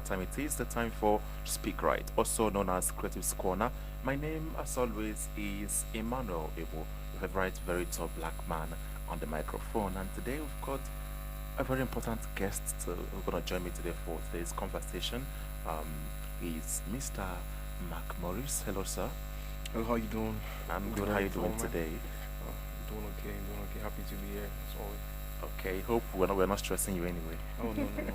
what time it is. The time for Speak Right, also known as Creative's Corner. My name, as always, is Emmanuel Ebo, your favorite very tall black man on the microphone. And today we've got a very important guest who's going to join me today for today's conversation. Um, he's Mr. Mark Morris. Hello, sir. Hello, how you doing? I'm good. Doing How you okay, doing man. today? Doing okay, doing okay. Happy to be here as always. Okay. Hope we're not stressing you anyway. Oh no, no, no.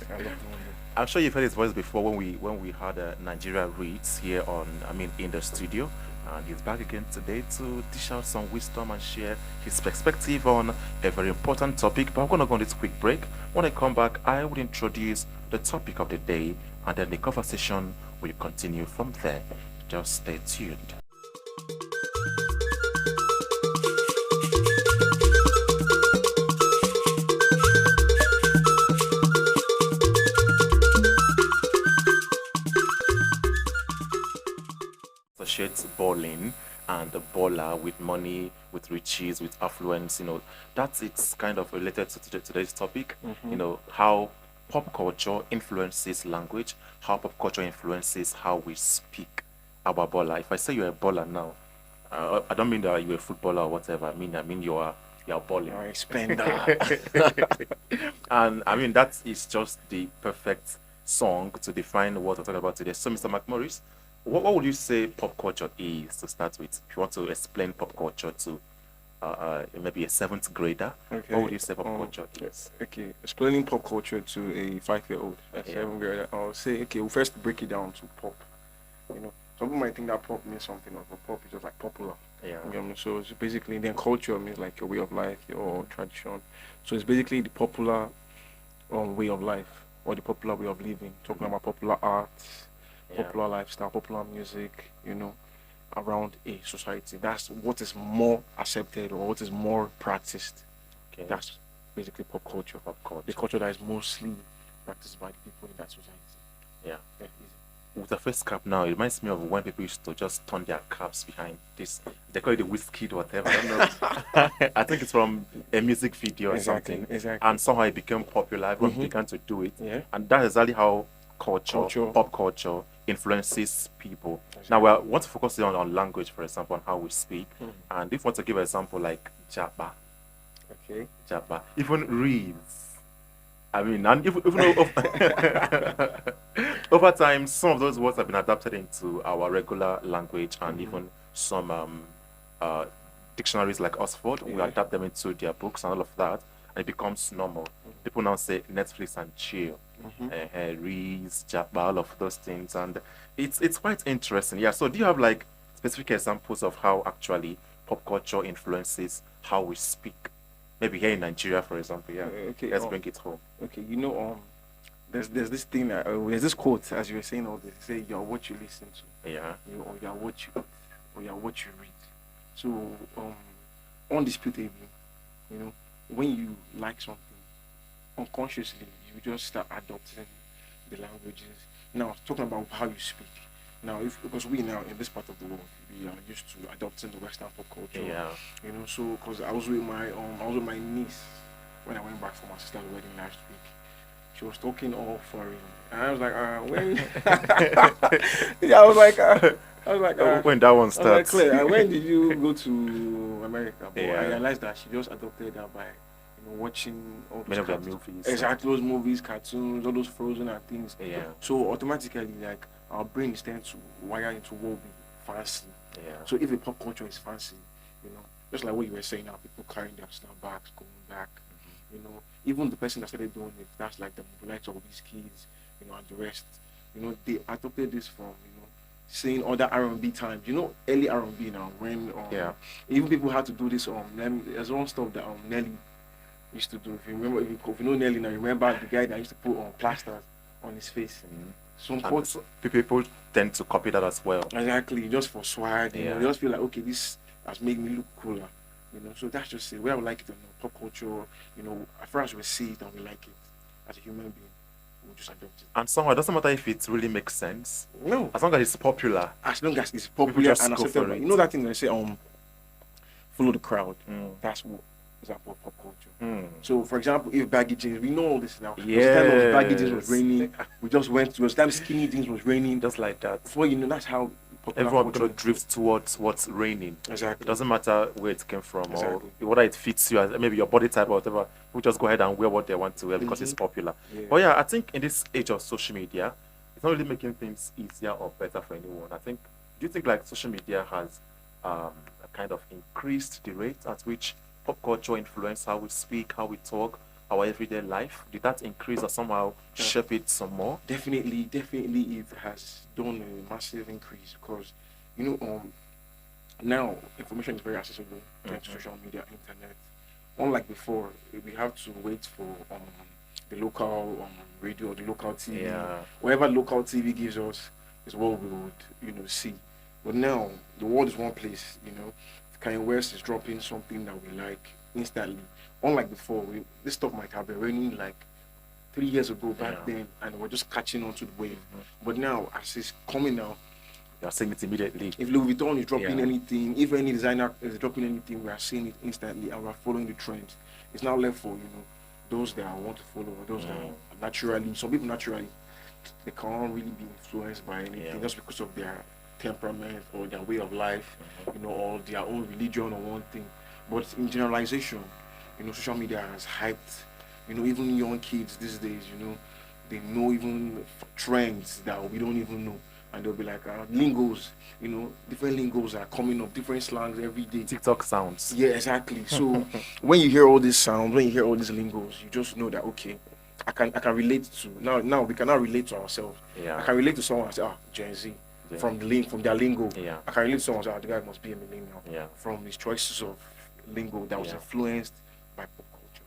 I love doing this. I'm sure you've heard his voice before when we had Nigeria Reads here in the studio, and he's back again today to dish out some wisdom and share his perspective on a very important topic. But I'm gonna go on this quick break. When I come back, I will introduce the topic of the day, and then the conversation will continue from there. Just stay tuned. Associates balling and the baller with money, with riches, with affluence. That's it's kind of related to today's topic. How pop culture influences language, how pop culture influences how we speak about baller. If I say you're a baller now, I don't mean that you're a footballer or whatever. I mean you're balling. Alright, spender. And I mean that is just the perfect song to define what we're talking about today. So, Mr. McMorris, what would you say pop culture is to start with? If you want to explain pop culture to maybe a seventh grader, Okay. what would you say pop culture is? Okay. Explaining pop culture to a 5-year-old, a Yeah. 7 grader, I'll say, okay, we'll first break it down to pop. Some people might think that pop means something, but pop is just like popular. Yeah. So it's basically then culture means like your way of life, your tradition. So it's basically the popular way of life or the popular way of living. Talking about popular art, Yeah. popular lifestyle, popular music, around a society. That's what is more accepted or what is more practiced. Okay. That's basically pop culture. Pop culture. The culture that is mostly practiced by the people in that society. Yeah. Yeah, With the face cap now, it reminds me of when people used to just turn their caps behind this. They call it the whiskey or whatever. I don't know. I think it's from a music video or Exactly, something. exactly. And somehow it became popular. Everyone Mhm. began to do it. Yeah. And that is exactly how Culture. pop culture influences people. Exactly. Now we want to focus on language, for example, on how we speak. Mhm. And if we want to give an example like Jabba, Okay. even Reeves. I mean, and even over time, some of those words have been adapted into our regular language, and Mhm. even some uh, dictionaries like Oxford will Yeah. adapt them into their books and all of that, and it becomes normal. People now say Netflix and chill, Reels, Jabba, all of those things, and it's quite interesting. Yeah. So, do you have like specific examples of how actually pop culture influences how we speak? Maybe here in Nigeria, for example. Yeah. Okay. Let's bring it home. Okay. There's this thing there's this quote as you were saying all this. Say you're what you listen to. Yeah. Or you're what you eat, or you're what you read. So undisputably, when you like something, unconsciously you just start adopting the languages. Now talking about how you speak. Now because we now in this part of the world we are used to adopting the Western pop culture. Yeah. So because I was with my niece when I went back for my sister's wedding last week. She was talking all foreign, and I was like, when? Yeah, When that one I was like, starts. Claire, when did you go to America? But Yeah. I realized that she just adopted that by watching all those Many of their cartoons. movies. Exactly, those movies, cartoons, all those Frozen and things. Yeah. So automatically, like our brain is tend to wire into what we fancy. Yeah. So if a pop culture is fancy, just like what you were saying now, people carrying their snapbacks, going back, even the person that started doing it, that's like the likes of these kids, and the rest, they adopted this from, seeing other R&B times, early R&B now, when, Yeah. even people had to do this, there's one stuff that, Nelly used to do. If you remember, if you know Nelly now, remember the guy that used to put on plasters on his face. Some And quotes, people tend to copy that as well. exactly, just for swag, Yeah. you just feel like, okay, this has made me look cooler, so that's just it. Where I would like it or not, pop culture, as far as we see it and we like it as a human being, we'll just adopt it. And somehow it doesn't matter if it really makes sense, No, as long as it's popular. as long as it's popular just and go acceptable. for it. You know that thing they say, follow the crowd. Mm. That's what example of pop culture. Hmm. So, for example, if baggy jeans, we know all this now. There was a time it was baggy jeans was Yes. raining. We just went to. There was a time skinny jeans was raining. Just like that. Before you know, that's how popular Everyone culture. gonna drift towards what's raining. It Exactly. doesn't matter where it came from Exactly. or whether it fits you, as maybe your body type or whatever. We just go ahead and wear what they want to wear because it's popular. Yeah. But yeah, I think in this age of social media, it's not really making things easier or better for anyone. I think. Do you think like social media has kind of increased the rate at which pop culture influence how we speak, how we talk, our everyday life? Did that increase or somehow shape it some more? Definitely, it has done a massive increase because, now information is very accessible thanks to social media, internet. Unlike before, we have to wait for the local radio, the local TV. Yeah. Whatever local TV gives us is what we would, see. But now the world is one place. Kanye West is dropping something that we like instantly. Unlike before, this stuff might have been raining like 3 years ago back then, and we're just catching on to the wave. But now, as it's coming now, You are seeing it immediately. if Louis Vuitton is dropping Yeah. anything, if any designer is dropping anything, we are seeing it instantly and we're following the trends. It's now left for those that want to follow, or those that are naturally. Some people naturally they can't really be influenced by anything just because of their temperament or their way of life, or their own religion or one thing. But in generalization, social media has hyped, even young kids these days, they know even trends that we don't even know. And they'll be like, lingos, different lingos are coming up, different slangs every day. TikTok sounds. Yeah, exactly. So when you hear all these sounds, when you hear all these lingos, you just know that okay, I can relate to now we cannot relate to ourselves. Yeah. I can relate to someone and say, Gen Z from their lingo. Yeah. I can relate to someone and say, the guy must be a millennial. Yeah. From his choices of lingo that was influenced by pop culture.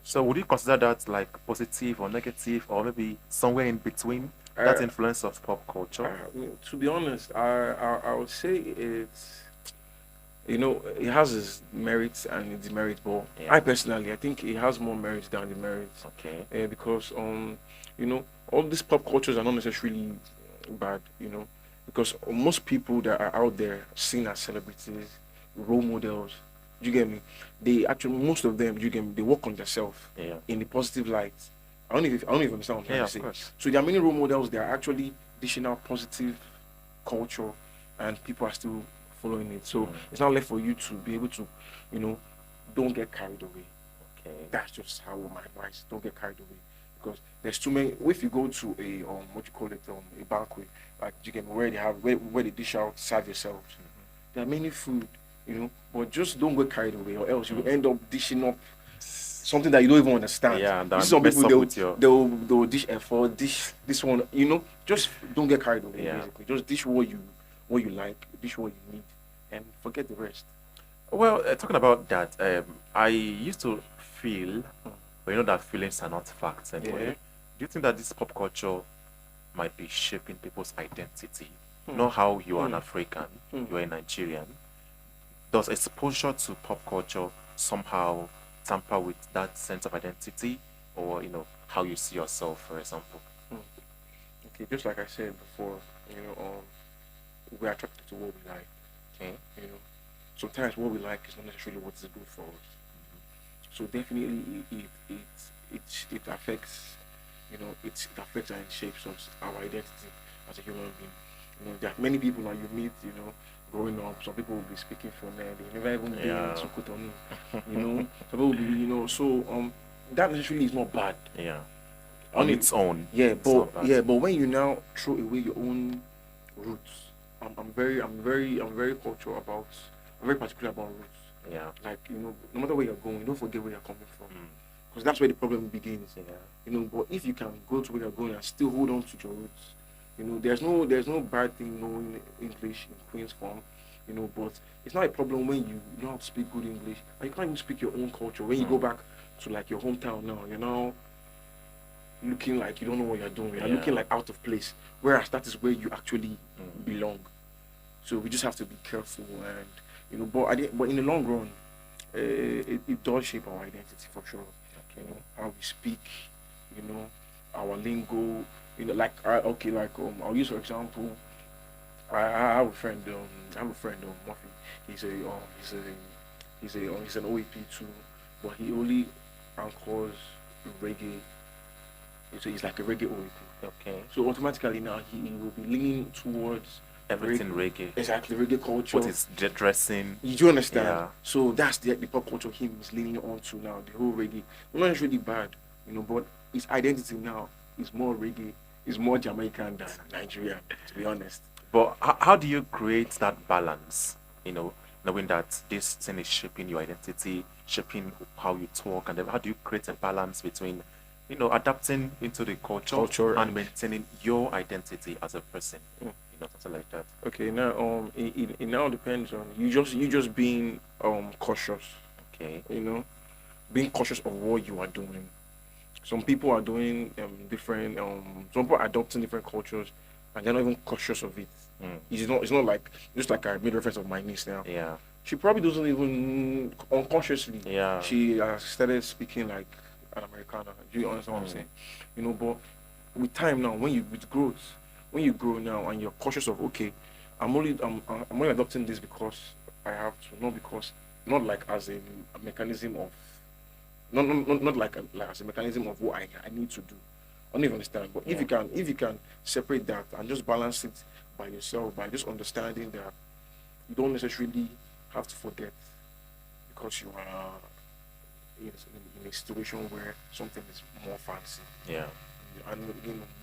So would you consider that like positive or negative or maybe somewhere in between that influence of pop culture? To be honest, I would say it's it has its merits and its demerits, but I personally I think it has more merits than demerits. Okay. Because all these pop cultures are not necessarily bad, because most people that are out there seen as celebrities, role models, you get me? They actually most of them, you get me, they work on themselves in the positive light. I don't even understand what I'm trying to say. Course. So there are many role models that are actually dishing out positive culture and people are still following it. So it's not left for you to be able to, don't get carried away. Okay. That's just how my advice. Don't get carried away. Because there's too many if you go to a what you call it, a banquet, like you get where they have where they dish out, serve yourselves. There are many food, but just don't get carried away or else you will end up dishing up something that you don't even understand. Yeah, and you see some mess people up with they'll dish effort, dish this one, just don't get carried away basically. Just dish what you like, dish what you need and forget the rest. Well, talking about that, I used to feel, but that feelings are not facts anyway. Yeah. Do you think that this pop culture might be shaping people's identity? Know how you are an African, you are a Nigerian. Does exposure to pop culture somehow tamper with that sense of identity, or how you see yourself, for example? Okay, just like I said before, we're attracted to what we like. Okay. Sometimes what we like is not necessarily what is good for us. So definitely it affects it affects and shapes us, our identity as a human being. There are many people that you meet, growing up. Some people will be speaking from there, they never even been to Cotonou. Some people will be, so that necessarily is not bad. Yeah. On its own. Yeah, but when you now throw away your own roots, I'm very cultural about. I'm very particular about roots. Yeah. Like no matter where you're going, don't forget where you're coming from, because that's where the problem begins. Yeah. But if you can go to where you're going and still hold on to your roots, there's no bad thing knowing English in Queen's form, but it's not a problem when you know how to speak good English and you can't even speak your own culture. When you go back to like your hometown now, you're now looking like you don't know what you're doing. You're looking like out of place. Whereas that is where you actually belong. So we just have to be careful and but in the long run, it does shape our identity for sure. Okay. How we speak, our lingo, I'll use for example, I have a friend, Murphy. He's a He's an OAP too, but he only anchors reggae. So he's like a reggae OAP. Okay. So automatically now he will be leaning towards Everything reggae. Exactly, reggae culture. What is dressing? You do understand? Yeah. So that's the pop culture him is leaning onto now. The whole reggae. Not necessarily bad, but his identity now is more reggae, is more Jamaican than Nigerian. To be honest. But how do you create that balance? Knowing that this thing is shaping your identity, shaping how you talk, and then how do you create a balance between, adapting into the culture and maintaining your identity as a person? Something like that. Okay, now it now depends on you just being cautious. Okay. Being cautious of what you are doing. Some people are doing different some people are adopting different cultures and they're not even cautious of it. It's not like just like I made reference of my niece now. Yeah. She probably doesn't even unconsciously. Yeah. She started speaking like an Americana. Do you understand what I'm saying? But with time now, when you grow now and you're cautious of I'm only adopting this because I have to, not like as a mechanism of not like as a mechanism of what I need to do. I don't even understand. But if you can separate that and just balance it by yourself, by just understanding that you don't necessarily have to forget because you are in a situation where something is more fancy. Yeah. And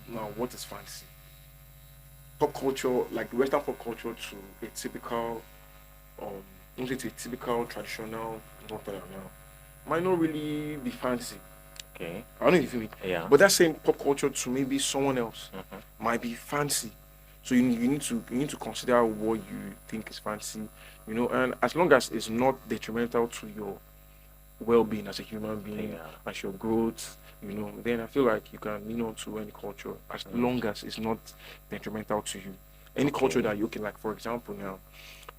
now what is fancy? Pop culture, like Western pop culture, to a typical, not a typical traditional Northern now, might not really be fancy. Okay. I don't know if you feel me. Yeah. But that same pop culture to maybe someone else might be fancy. So you need to consider what you think is fancy, and as long as it's not detrimental to your well-being as a human being, as your growth, then I feel like you can lean on to any culture as long as it's not detrimental to you. Any culture that you can, like for example, now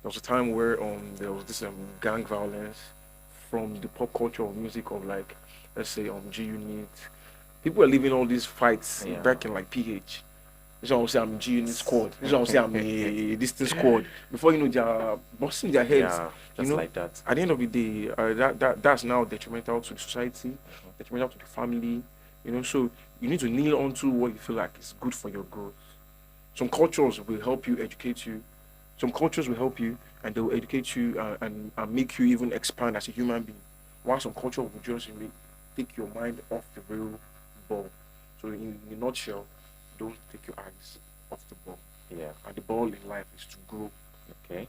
there was a time where there was this gang violence from the pop culture of music of like, let's say G Unit. People are leaving all these fights back in like PH. This one will say I'm G Unit squad. This one will say I'm a distant squad. Before they're busting their heads. Yeah, just like that. At the end of the day, that's now detrimental to the society, detrimental to the family. So you need to kneel onto what you feel like is good for your growth. Some cultures will help you, educate you. Some cultures will help you and they will educate you and make you even expand as a human being. While some culture will just take your mind off the real ball. So in a nutshell, don't take your eyes off the ball. Yeah. And the ball in life is to grow. Okay.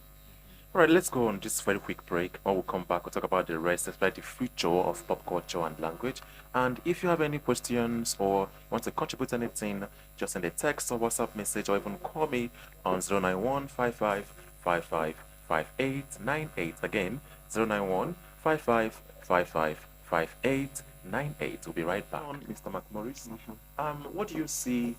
All right, let's go on this very quick break. When we come back, we'll talk about the rest, especially the future of pop culture and language. And if you have any questions or want to contribute anything, just send a text or WhatsApp message or even call me on 091 55 55 5898. Again, 091 55 55 5898. We'll be right back. Mr. McMorris, what do you see?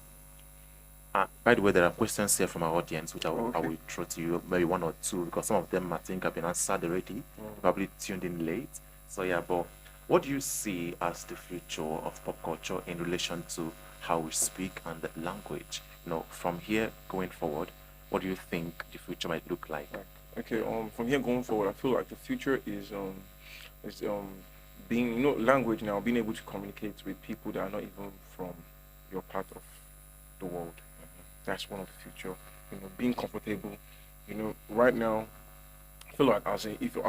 By the way, there are questions here from our audience, which I will throw to you, maybe one or two, because some of them I think have been answered already, probably tuned in late. So yeah, but what do you see as the future of pop culture in relation to how we speak and the language? From here going forward, what do you think the future might look like? Okay, from here going forward, I feel like the future is being, language now, being able to communicate with people that are not even from your part of the world. That's one of the future. Being comfortable. Right now, I feel like as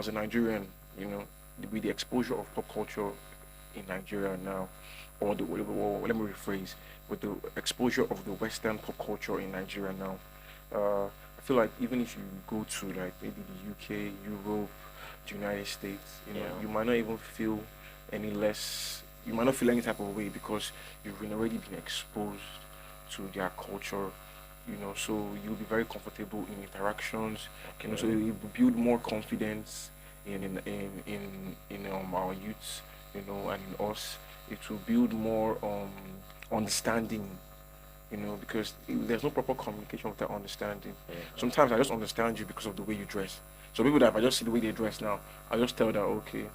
a Nigerian, with the exposure of pop culture in Nigeria now, or let me rephrase, with the exposure of the Western pop culture in Nigeria now, I feel like even if you go to like maybe the UK, Europe, the United States, you might not even feel any less. You might not feel any type of way because you've already been exposed to their culture, so you'll be very comfortable in interactions, so you build more confidence in our youths, and in us. It will build more understanding, because there's no proper communication without understanding. Sometimes I just understand you because of the way you dress. So people that if I just see the way they dress now, I just tell that okay,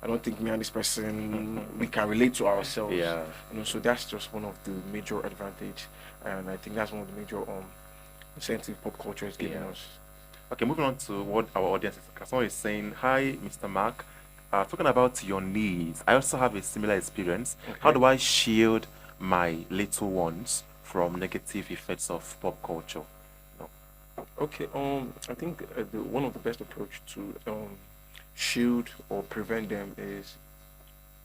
I don't think me and this person we can relate to ourselves. Yeah. So that's just one of the major advantage, and I think that's one of the major incentive pop culture is giving us. Okay, moving on to what our audience is. Someone is saying, "Hi, Mr. Mark. Talking about your needs, I also have a similar experience. How Okay. do I shield my little ones from negative effects of pop culture?" No. Okay. I think one of the best approach to shield or prevent them is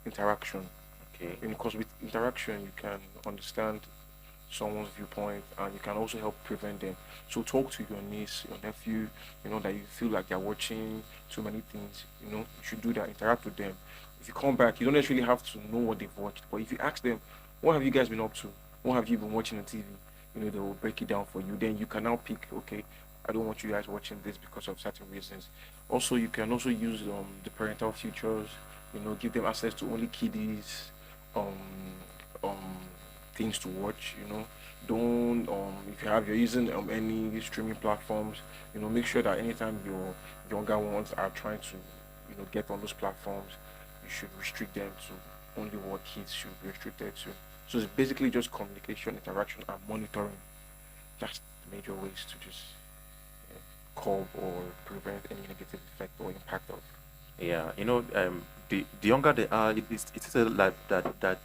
interaction. Okay. Because with interaction, you can understand someone's viewpoint and you can also help prevent them. So talk to your niece, your nephew, that you feel like they're watching too many things, you should do that, interact with them. If you come back, you don't necessarily have to know what they've watched, but if you ask them, what have you guys been up to? What have you been watching on TV? They will break it down for you. Then you can now pick, okay, I don't want you guys watching this because of certain reasons. Also, you can also use the parental features, give them access to only kiddies, um, um, things to watch. Don't if you're using any streaming platforms, make sure that anytime your younger ones are trying to get on those platforms, you should restrict them to only what kids should be restricted to. So it's basically just communication, interaction, and monitoring. That's the major ways to just curb or prevent any negative effect or impact of. Yeah, the younger they are, it is like that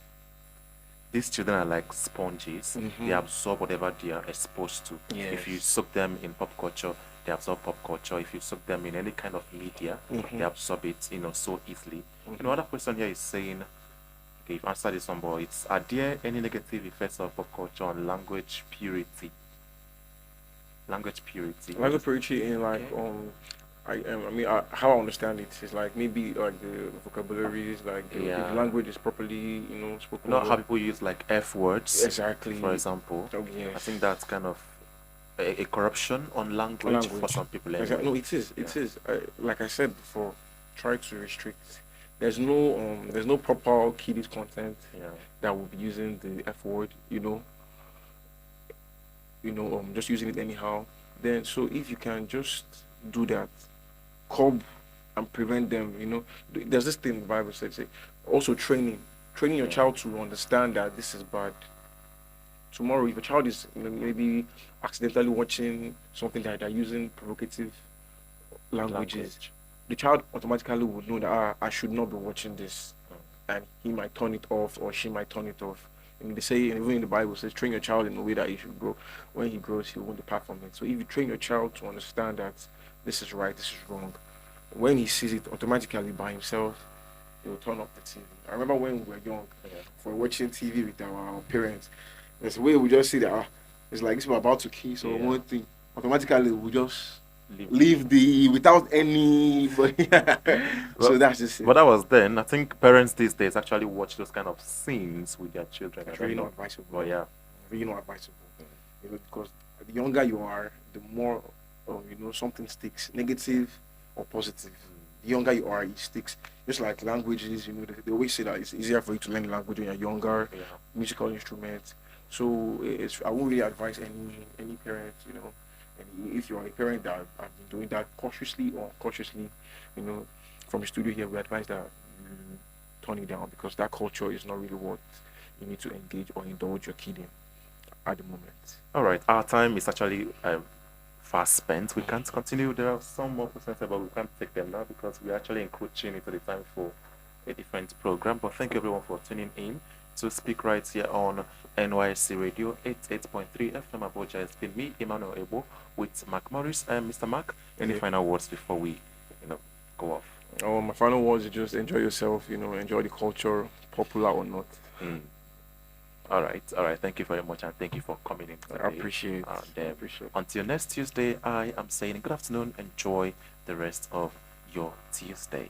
these children are like sponges. They Mm-hmm. absorb whatever they are exposed to. If you Yes. soak them in pop culture, they absorb pop culture. If you soak them in any kind of media, Mm-hmm. they absorb it, so easily. Mm-hmm. Another question here is saying, okay, you've answered this one, but it's, are there any negative effects of pop culture on language purity? Language purity. Like What a is preachy in like okay? how I understand it is like maybe like the vocabularies, like if Yeah. language is properly You know spoken how well. people use like F words, for Exactly. example. Oh I yes. think that's kind of a corruption on language for Language. some people Exactly. anyway. No, it is. Yeah. It is. Like I said before, try to restrict. There's no proper kiddies content Yeah. that will be using the F word. Just using it anyhow. Then so if you can just do that, curb and prevent them. There's this thing the Bible says. Also training your Yeah. child to understand that this is bad. Tomorrow, if a child is maybe accidentally watching something like that using provocative languages, Language. the child automatically would know that I should not be watching this, Mm. and he might turn it off or she might turn it off. And they say, and even in the Bible it says, train your child in the way that he should grow. When he grows, he won't depart from it. So if you train your child to understand that this is right, this is wrong, when he sees it automatically by himself, he will turn off the TV. I remember when we were young, Yeah. for watching TV with our parents, there's a way we just see that it's like this we're about to kiss or Yeah. one thing. Automatically we just Leave the leave the without anybody. So Well, that's just but it. that was then. I think parents these days actually watch those kind of scenes with their children. I It's don't really not know. advisable. But yeah. Really not advisable. Because the younger you are, the more something sticks, negative or positive. The younger you are, it sticks. Just like languages, they always say that it's easier for you to learn language when you're younger, Yeah. musical instruments. So I won't really advise any parent, and if you're a parent that have been doing that cautiously or cautiously, you know, from the studio here, we advise that you turn it down because that culture is not really what you need to engage or indulge your kid in at the moment. All right. Our time is actually fast spent. We can't continue. There are some more questions, but we can't take them now because we're actually encroaching into the time for a different program. But thank you everyone for tuning in to Speak Right here on NYC Radio 88.3 FM Abuja. It's been me, Emmanuel Ebo, with Mark Morris. And Mr. Mark, any Yeah. final words before we, go off? My final words is just enjoy yourself, enjoy the culture, popular or not. Mm. All right, all right. Thank you very much, and thank you for coming in I today. appreciate it. And I appreciate it. until next Tuesday, I am saying good afternoon. Enjoy the rest of your Tuesday.